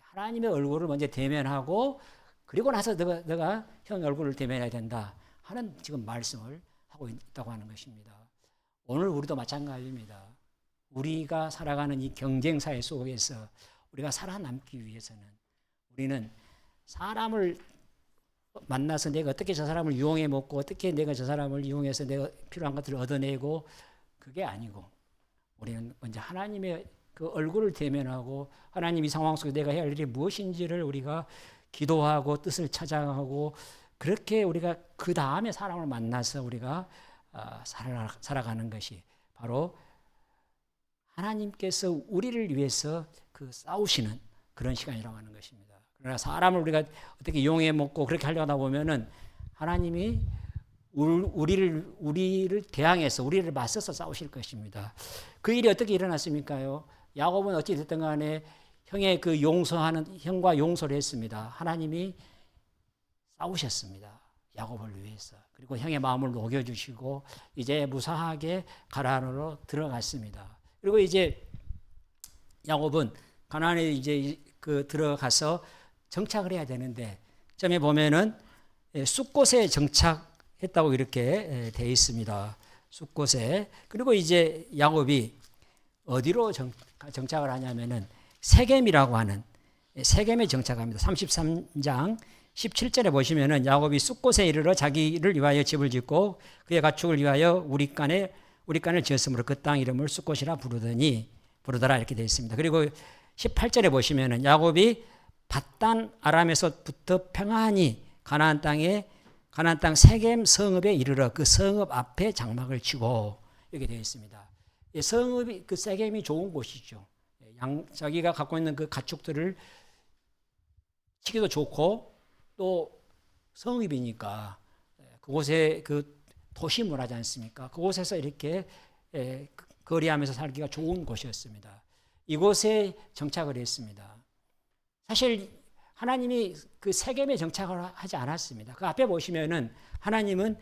D: 하나님의 얼굴을 먼저 대면하고 그리고 나서 너가 형 얼굴을 대면해야 된다 하는 지금 말씀을 하고 있다고 하는 것입니다. 오늘 우리도 마찬가지입니다. 우리가 살아가는 이 경쟁사회 속에서 우리가 살아남기 위해서는 우리는 사람을 만나서 내가 어떻게 저 사람을 이용해 먹고 어떻게 내가 저 사람을 이용해서 내가 필요한 것들을 얻어내고 그게 아니고 우리는 먼저 하나님의 그 얼굴을 대면하고 하나님 이 상황 속에 내가 해야 할 일이 무엇인지를 우리가 기도하고 뜻을 찾아가고 그렇게 우리가 그 다음에 사람을 만나서 우리가 살아가는 것이 바로 하나님께서 우리를 위해서 그 싸우시는 그런 시간이라고 하는 것입니다. 그러나 사람을 우리가 어떻게 이용해 먹고 그렇게 하려고 하다 보면은 하나님이 우리를 대항해서 우리를 맞서서 싸우실 것입니다. 그 일이 어떻게 일어났습니까요? 야곱은 어찌 됐든 간에 형의 그 형과 용서를 했습니다. 하나님이 싸우셨습니다. 야곱을 위해서. 그리고 형의 마음을 녹여주시고 이제 무사하게 가나안으로 들어갔습니다. 그리고 이제 야곱은 가나안에 이제 들어가서 정착을 해야 되는데 점에 보면은 숫곳에 정착했다고 이렇게 되어 있습니다. 숫곳에. 그리고 이제 야곱이 어디로 정착을 하냐면은 세겜이라고 하는 세겜에 정착합니다. 33장 17절에 보시면은 야곱이 숫곳에 이르러 자기를 위하여 집을 짓고 그의 가축을 위하여 우리간을 지었으므로 그 땅 이름을 숫곳이라 부르더라 이렇게 되어 있습니다. 그리고 18절에 보시면은 야곱이 밧단 아람에서부터 평안히 가나안 땅 세겜 성읍에 이르러 그 성읍 앞에 장막을 치고 이렇게 되어 있습니다. 성읍이 그 세겜이 좋은 곳이죠. 자기가 갖고 있는 그 가축들을 치기도 좋고 또 성읍이니까 그곳에 그 도시문화지 않습니까? 그곳에서 이렇게 거리하면서 살기가 좋은 곳이었습니다. 이곳에 정착을 했습니다. 사실 하나님이 그 세겜에 정착을 하지 않았습니다. 그 앞에 보시면은 하나님은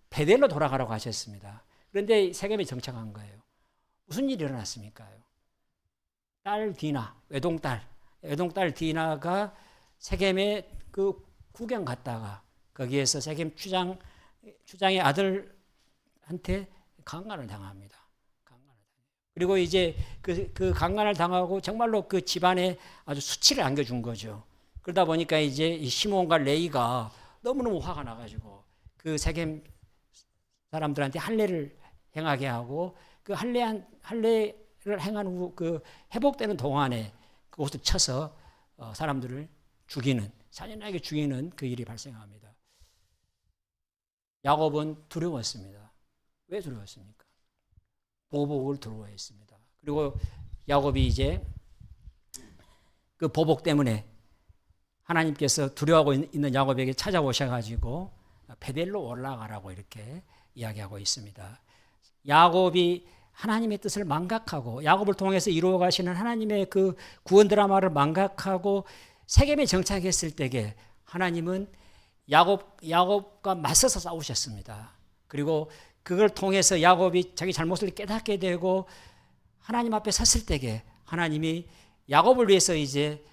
D: 베델로 돌아가라고 하셨습니다. 그런데 세겜에 정착한 거예요. 무슨 일이 일어났습니까? 딸 디나, 외동딸 디나가 세겜에 그 구경 갔다가 거기에서 세겜 추장의 아들한테 강간을 당합니다. 그리고 이제 그 강간을 당하고 정말로 그 집안에 아주 수치를 안겨준 거죠. 그러다 보니까 이제 이 시몬과 레이가 너무너무 화가 나가지고 그 세겜 사람들한테 할례를 행하게 하고 그 할례를 행한 후 그 회복되는 동안에 그곳을 쳐서 사람들을 잔인하게 죽이는 그 일이 발생합니다. 야곱은 두려웠습니다. 왜 두려웠습니까? 보복을 두려워했습니다. 그리고 야곱이 이제 그 보복 때문에 하나님께서 두려워하고 있는 야곱에게 찾아오셔가지고 베델로 올라가라고 이렇게 이야기하고 있습니다. 야곱이 하나님의 뜻을 망각하고 야곱을 통해서 이루어 가시는 하나님의 그 구원 드라마를 망각하고 세겜에 정착했을 때에 하나님은 야곱과 맞서서 싸우셨습니다. 그리고 그걸 통해서 야곱이 자기 잘못을 깨닫게 되고 하나님 앞에 섰을 때에 하나님이 야곱을 위해서 이제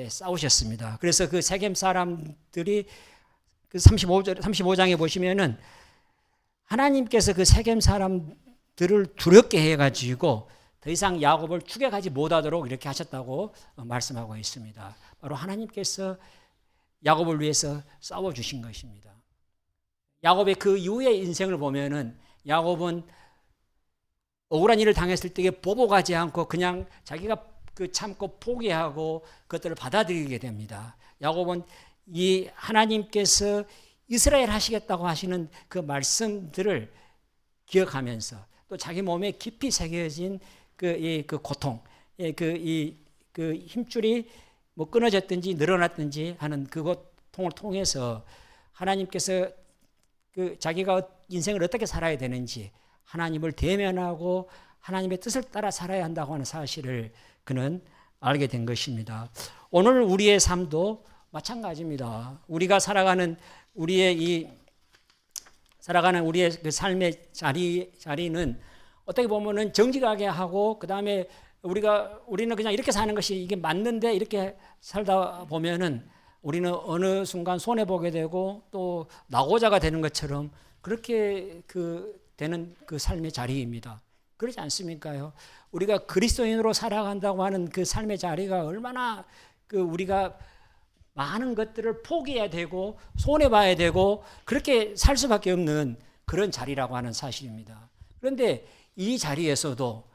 D: 싸우셨습니다. 그래서 그 세겜 사람들이 그 35장에 보시면은 하나님께서 그 세겜 사람들을 두렵게 해가지고 더 이상 야곱을 추격하지 못하도록 이렇게 하셨다고 말씀하고 있습니다. 바로 하나님께서 야곱을 위해서 싸워주신 것입니다. 야곱의 그 이후의 인생을 보면은 야곱은 억울한 일을 당했을 때에 보복하지 않고 그냥 자기가 그 참고 포기하고 그것들을 받아들이게 됩니다. 야곱은 이 하나님께서 이스라엘 하시겠다고 하시는 그 말씀들을 기억하면서 또 자기 몸에 깊이 새겨진 그 고통, 그 힘줄이 뭐 끊어졌든지 늘어났든지 하는 그 고통을 통해서 하나님께서 그 자기가 인생을 어떻게 살아야 되는지 하나님을 대면하고 하나님의 뜻을 따라 살아야 한다고 하는 사실을 그는 알게 된 것입니다. 오늘 우리의 삶도 마찬가지입니다. 우리가 살아가는 우리의 그 삶의 자리는 어떻게 보면은 정직하게 하고 그 다음에 우리는 그냥 이렇게 사는 것이 이게 맞는데 이렇게 살다 보면은 우리는 어느 순간 손해 보게 되고 또 낙오자가 되는 것처럼 그렇게 되는 그 삶의 자리입니다. 그렇지 않습니까요? 우리가 그리스도인으로 살아간다고 하는 그 삶의 자리가 얼마나 우리가 많은 것들을 포기해야 되고 손해봐야 되고 그렇게 살 수밖에 없는 그런 자리라고 하는 사실입니다. 그런데 이 자리에서도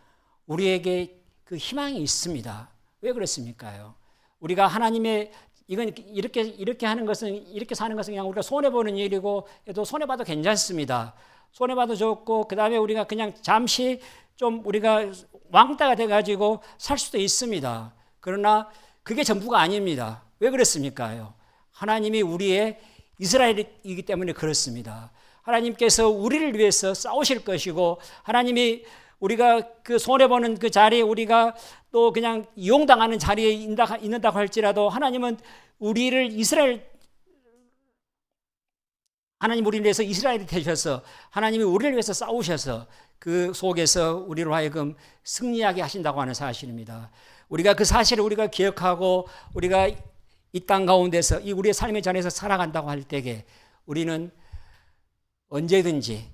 D: 우리에게 그 희망이 있습니다. 왜 그렇습니까요? 우리가 하나님의 이건 이렇게 하는 것은 이렇게 사는 것은 그냥 우리가 손해 보는 일이고 또 손해 봐도 괜찮습니다. 손해 봐도 좋고 그다음에 우리가 그냥 잠시 좀 우리가 왕따가 돼 가지고 살 수도 있습니다. 그러나 그게 전부가 아닙니다. 왜 그렇습니까요? 하나님이 우리의 이스라엘이기 때문에 그렇습니다. 하나님께서 우리를 위해서 싸우실 것이고 하나님이 우리가 그 손해보는 그 자리에 우리가 또 그냥 이용당하는 자리에 있는다고 할지라도 하나님은 하나님 우리를 위해서 이스라엘이 되셔서 하나님이 우리를 위해서 싸우셔서 그 속에서 우리로 하여금 승리하게 하신다고 하는 사실입니다. 우리가 그 사실을 우리가 기억하고 우리가 이 땅 가운데서 이 우리의 삶의 자리에서 살아간다고 할 때에 우리는 언제든지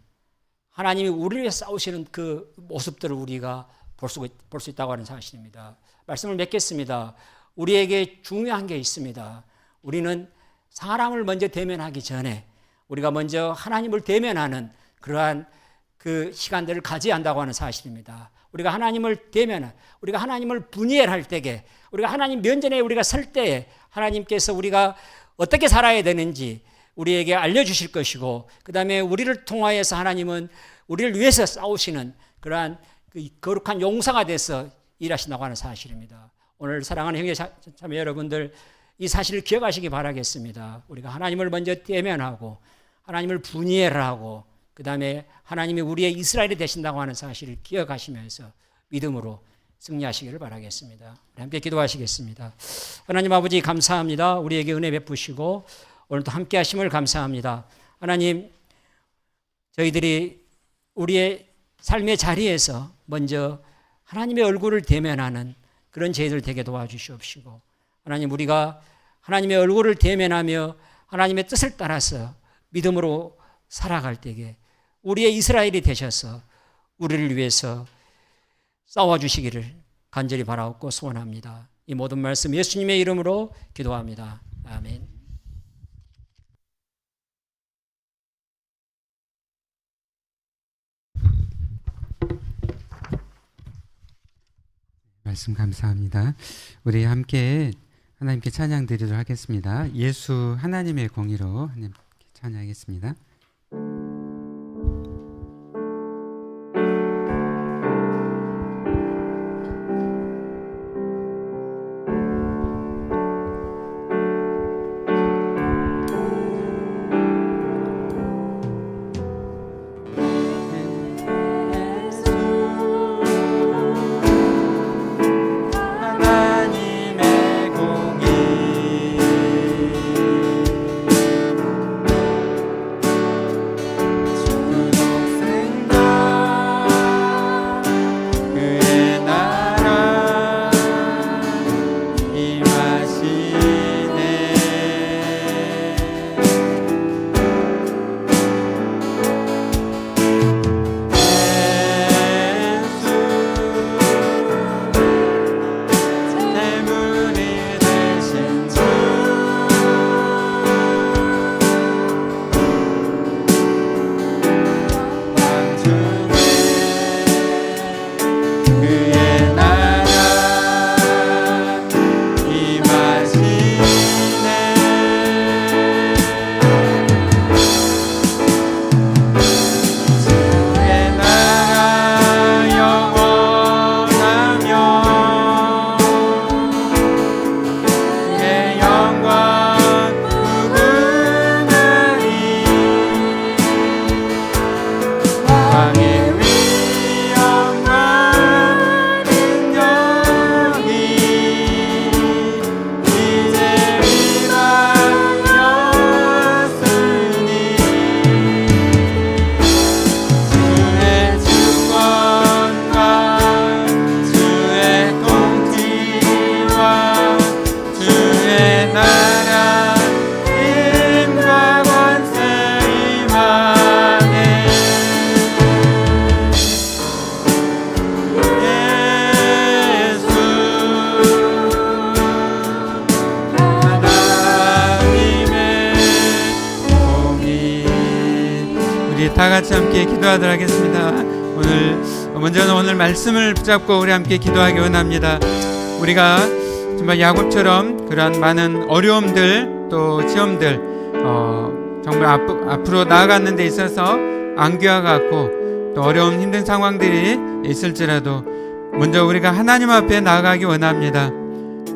D: 하나님이 우리를 위해 싸우시는 그 모습들을 우리가 볼 수 있다고 하는 사실입니다. 말씀을 맺겠습니다. 우리에게 중요한 게 있습니다. 우리는 사람을 먼저 대면하기 전에 우리가 먼저 하나님을 대면하는 그러한 그 시간들을 가져야 한다고 하는 사실입니다. 우리가 하나님을 대면, 우리가 하나님을 분이할 때에, 우리가 하나님 면전에 우리가 설 때에 하나님께서 우리가 어떻게 살아야 되는지 우리에게 알려주실 것이고, 그 다음에 우리를 통하여서 하나님은 우리를 위해서 싸우시는 그러한 그 거룩한 용사가 돼서 일하신다고 하는 사실입니다. 오늘 사랑하는 형제 자매 여러분들, 이 사실을 기억하시기 바라겠습니다. 우리가 하나님을 먼저 대면하고 하나님을 분이하고 그 다음에 하나님이 우리의 이스라엘이 되신다고 하는 사실을 기억하시면서 믿음으로 승리하시기를 바라겠습니다. 우리 함께 기도하시겠습니다. 하나님 아버지 감사합니다. 우리에게 은혜 베푸시고 오늘도 함께 하심을 감사합니다. 하나님, 저희들이 우리의 삶의 자리에서 먼저 하나님의 얼굴을 대면하는 그런 저희들 되게 도와주시옵시고, 하나님, 우리가 하나님의 얼굴을 대면하며 하나님의 뜻을 따라서 믿음으로 살아갈 때에 우리의 이스라엘이 되셔서 우리를 위해서 싸워주시기를 간절히 바라옵고 소원합니다. 이 모든 말씀 예수님의 이름으로 기도합니다. 아멘.
A: 말씀 감사합니다. 우리 함께 하나님께 찬양 드리도록 하겠습니다. 예수 하나님의 공의로 하나님께 찬양하겠습니다. 다 같이 함께 기도하도록 하겠습니다. 먼저는 오늘 말씀을 붙잡고 우리 함께 기도하기 원합니다. 우리가 정말 야곱처럼 그러한 많은 어려움들 또 시험들 정말 앞으로 나아가는 데 있어서 안개와 같고 또 어려운 힘든 상황들이 있을지라도 먼저 우리가 하나님 앞에 나아가기 원합니다.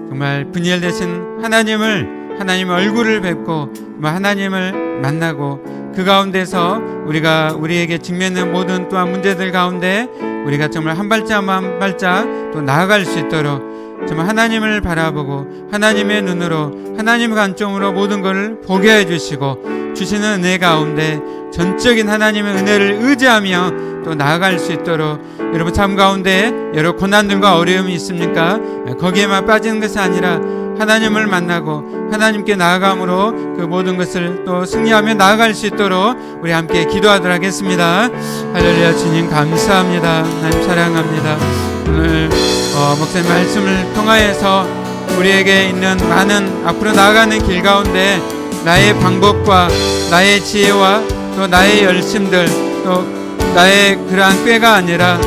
A: 정말 분이엘 되신 하나님의 얼굴을 뵙고 하나님을 만나고 그 가운데서 우리가 우리에게 직면하는 모든 또한 문제들 가운데 우리가 정말 한 발짝 한 발짝 또 나아갈 수 있도록 정말 하나님을 바라보고 하나님의 눈으로 하나님의 관점으로 모든 것을 보게 해주시고 주시는 은혜 가운데 전적인 하나님의 은혜를 의지하며 또 나아갈 수 있도록 여러분 삶 가운데 여러 고난들과 어려움이 있습니까? 거기에만 빠지는 것이 아니라 하나님을 만나고 하나님께 나아감으로 그 모든 것을 또 승리하며 나아갈 수 있도록 우리 함께 기도하도록 하겠습니다. 할렐루야. 주님 감사합니다. 하나님 사랑합니다. 오늘 목사님 말씀을 통하여서 우리에게 있는 많은 앞으로 나아가는 길 가운데 나의 방법과 나의 지혜와 또 나의 열심들 또 나의 그러한 꾀가 아니라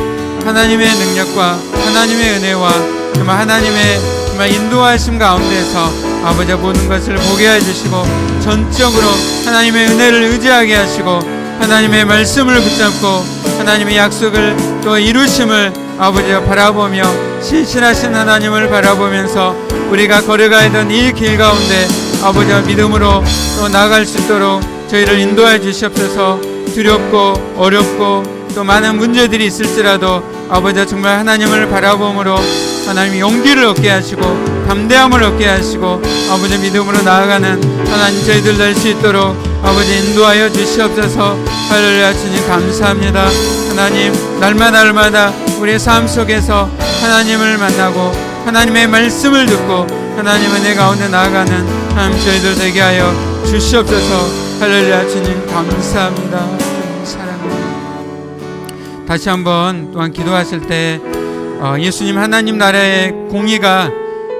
A: 하나님의 능력과 하나님의 은혜와 정말 하나님의 정말 인도하심 가운데서 아버지 모든 것을 보게 해주시고 전적으로 하나님의 은혜를 의지하게 하시고 하나님의 말씀을 붙잡고 하나님의 약속을 또 이루심을 아버지가 바라보며 신실하신 하나님을 바라보면서 우리가 걸어가야 되는 이 길 가운데 아버지와 믿음으로 또 나아갈 수 있도록 저희를 인도해 주시옵소서. 두렵고 어렵고 또 많은 문제들이 있을지라도 아버지와 정말 하나님을 바라봄으로 하나님의 용기를 얻게 하시고 담대함을 얻게 하시고 아버지 믿음으로 나아가는 하나님 저희들 될 수 있도록 아버지 인도하여 주시옵소서. 할렐루야. 주님 감사합니다. 하나님 날마다 우리의 삶 속에서 하나님을 만나고 하나님의 말씀을 듣고 하나님 은혜 가운데 나아가는 하나님 저희들 되게 하여 주시옵소서. 할렐루야. 주님 감사합니다. 주님 사랑합니다. 다시 한번 또한 기도하실 때 예수님 하나님 나라의 공의가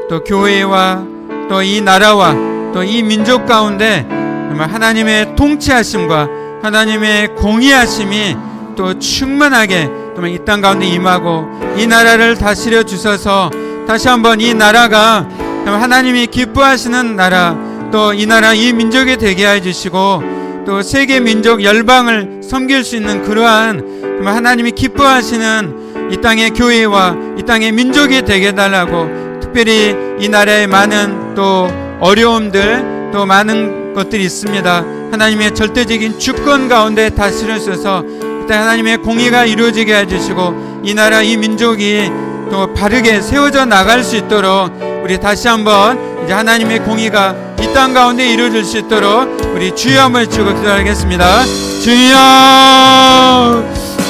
A: 또 교회와 또 이 나라와 또 이 민족 가운데 정말 하나님의 통치하심과 하나님의 공의하심이 또 충만하게 정말 이 땅 가운데 임하고 이 나라를 다스려 주셔서 다시 한번 이 나라가 정말 하나님이 기뻐하시는 나라 또 이 나라 이 민족이 되게 해 주시고 또 세계 민족 열방을 섬길 수 있는 그러한 정말 하나님이 기뻐하시는 이 땅의 교회와 이 땅의 민족이 되게 해달라고 특별히 이 나라의 많은 또 어려움들 또 많은 것들이 있습니다. 하나님의 절대적인 주권 가운데 다스려주셔서 일단 하나님의 공의가 이루어지게 해주시고 이 나라 이 민족이 또 바르게 세워져 나갈 수 있도록 우리 다시 한번 이제 하나님의 공의가 이 땅 가운데 이루어질 수 있도록 우리 주여 한번 외치고 기도하겠습니다. 주여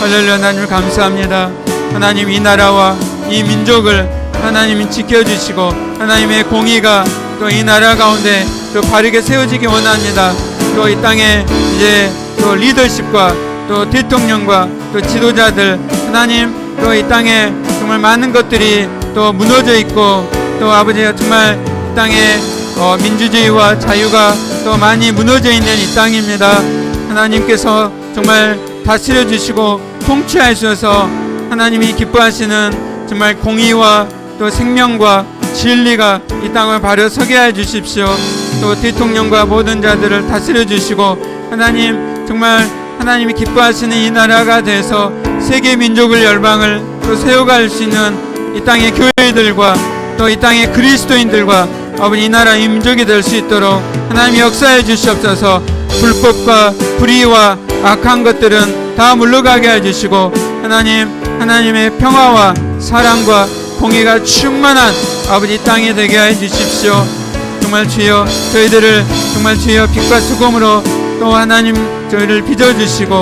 A: 할렐루야. 하나님 감사합니다. 하나님 이 나라와 이 민족을 하나님이 지켜주시고 하나님의 공의가 또 이 나라 가운데 또 바르게 세워지기 원합니다. 또 이 땅에 이제 또 리더십과 또 대통령과 또 지도자들 하나님 또 이 땅에 정말 많은 것들이 또 무너져 있고 또 아버지가 정말 이 땅에 민주주의와 자유가 또 많이 무너져 있는 이 땅입니다. 하나님께서 정말 다스려 주시고 통치하셔서 하나님이 기뻐하시는 정말 공의와 또 생명과 진리가 이 땅을 바로 서게 해 주십시오. 또 대통령과 모든 자들을 다스려 주시고 하나님 정말 하나님이 기뻐하시는 이 나라가 돼서 세계 민족을 열방을 또 세워갈 수 있는 이 땅의 교회들과 또 이 땅의 그리스도인들과 아버지 이 나라 이 민족이 될 수 있도록 하나님이 역사해 주시옵소서. 불법과 불의와 악한 것들은 다 물러가게 해주시고 하나님의 평화와 사랑과 공의가 충만한 아버지 이 땅이 되게 해주십시오. 정말 주여 저희들을 정말 주여 빛과 수금으로 또 하나님 저희를 빚어주시고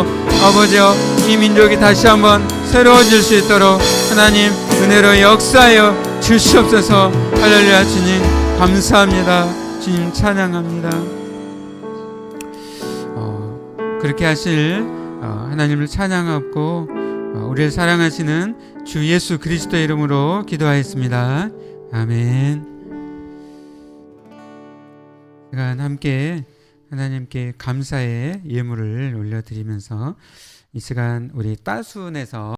A: 아버지여 이 민족이 다시 한번 새로워질 수 있도록 하나님 은혜로 역사하여 주시옵소서. 할렐루야. 주님 감사합니다. 주님 찬양합니다. 그렇게 하실 하나님을 찬양하고 우리를 사랑하시는 주 예수 그리스도의 이름으로 기도하였습니다. 아멘. 시간 함께 하나님께 감사의 예물을 올려드리면서 이 시간 우리 따순에서